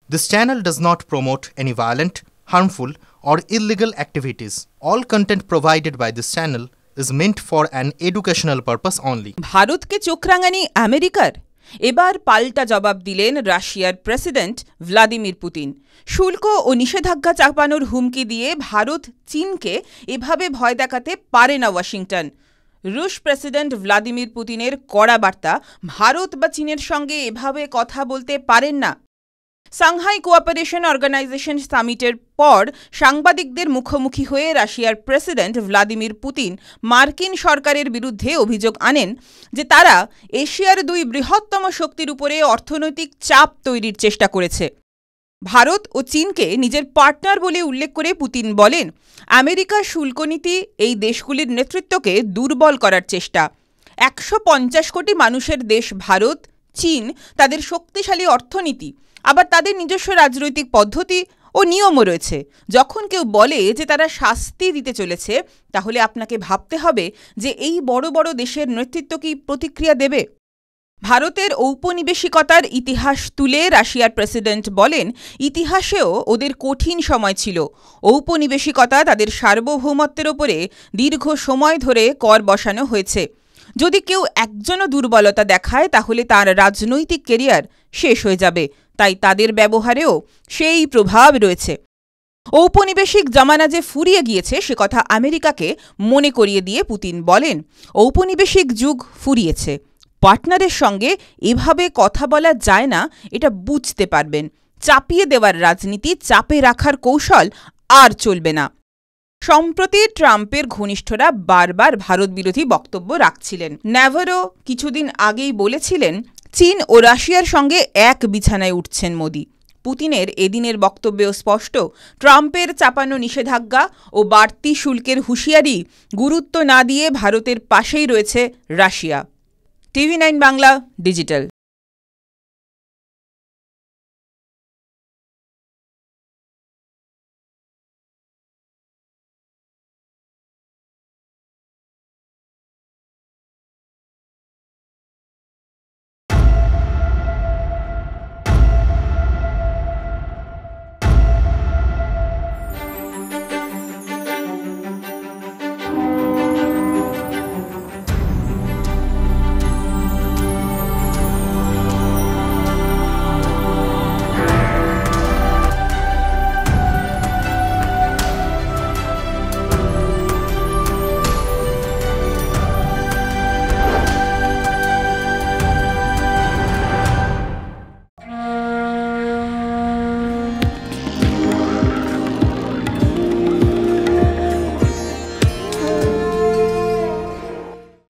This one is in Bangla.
This channel does not promote any violent, harmful, or illegal activities. All content provided by this channel is meant for an educational purpose only. ভারতকে চোখরাঙানি আমেরিকার? এবার পাল্টা জবাব দিলেন রাশিয়ার প্রেসিডেন্ট ভ্লাদিমির পুতিন। শুল্ক ও নিষেধাজ্ঞা চাপানোর হুমকি দিয়ে ভারত চীনকে এভাবে ভয় দেখাতে পারে না ওয়াশিংটন। রুশ প্রেসিডেন্ট ভ্লাদিমির পুতিনের কড়া বার্তা, ভারত বা চীনের সঙ্গে এভাবে কথা বলতে পারেন না। সাংহাই কোঅপারেশন অর্গানাইজেশন সামিটের পর সাংবাদিকদের মুখোমুখি হয়ে রাশিয়ার প্রেসিডেন্ট ভ্লাদিমির পুতিন মার্কিন সরকারের বিরুদ্ধে অভিযোগ আনেন যে তারা এশিয়ার দুই বৃহত্তম শক্তির উপরে অর্থনৈতিক চাপ তৈরির চেষ্টা করেছে। ভারত ও চীনকে নিজের পার্টনার বলে উল্লেখ করে পুতিন বলেন, আমেরিকার শুল্ক নীতি এই দেশগুলির নেতৃত্বকে দুর্বল করার চেষ্টা। 150 কোটি মানুষের দেশ ভারত, চীন তাদের শক্তিশালী অর্থনীতি, আবার তাদের নিজস্ব রাজনৈতিক পদ্ধতি ও নিয়মও রয়েছে। যখন কেউ বলে যে তারা শাস্তি দিতে চলেছে, তাহলে আপনাকে ভাবতে হবে যে এই বড় বড় দেশের নেতৃত্ব কি প্রতিক্রিয়া দেবে। ভারতের ঔপনিবেশিকতার ইতিহাস তুলে রাশিয়ার প্রেসিডেন্ট বলেন, ইতিহাসেও ওদের কঠিন সময় ছিল। ঔপনিবেশিকতা তাদের সার্বভৌমত্বের ওপরে দীর্ঘ সময় ধরে কর বসানো হয়েছে। যদি কেউ একজনও দুর্বলতা দেখায়, তাহলে তার রাজনৈতিক কেরিয়ার শেষ হয়ে যাবে। তাই তাদের ব্যবহারেও সেই প্রভাব রয়েছে। ঔপনিবেশিক জামানা যে ফুরিয়ে গিয়েছে সে কথা আমেরিকাকে মনে করিয়ে দিয়ে পুতিন বলেন, ঔপনিবেশিক যুগ ফুরিয়েছে। পার্টনারের সঙ্গে এভাবে কথা বলা যায় না, এটা বুঝতে পারবেন। চাপিয়ে দেওয়ার রাজনীতি, চাপে রাখার কৌশল আর চলবে না। সম্প্রতি ট্রাম্পের ঘনিষ্ঠরা বারবার ভারত বিরোধী বক্তব্য রাখছিলেন। ন্যাভারো কিছুদিন আগেই বলেছিলেন, চীন ও রাশিয়ার সঙ্গে এক বিছানায় উঠছেন মোদি। পুতিনের এদিনের বক্তব্যেও স্পষ্ট, ট্রাম্পের চাপানো নিষেধাজ্ঞা ও বাড়তি শুল্কের হুঁশিয়ারি গুরুত্ব না দিয়ে ভারতের পাশেই রয়েছে রাশিয়া। TV9 Bangla digital.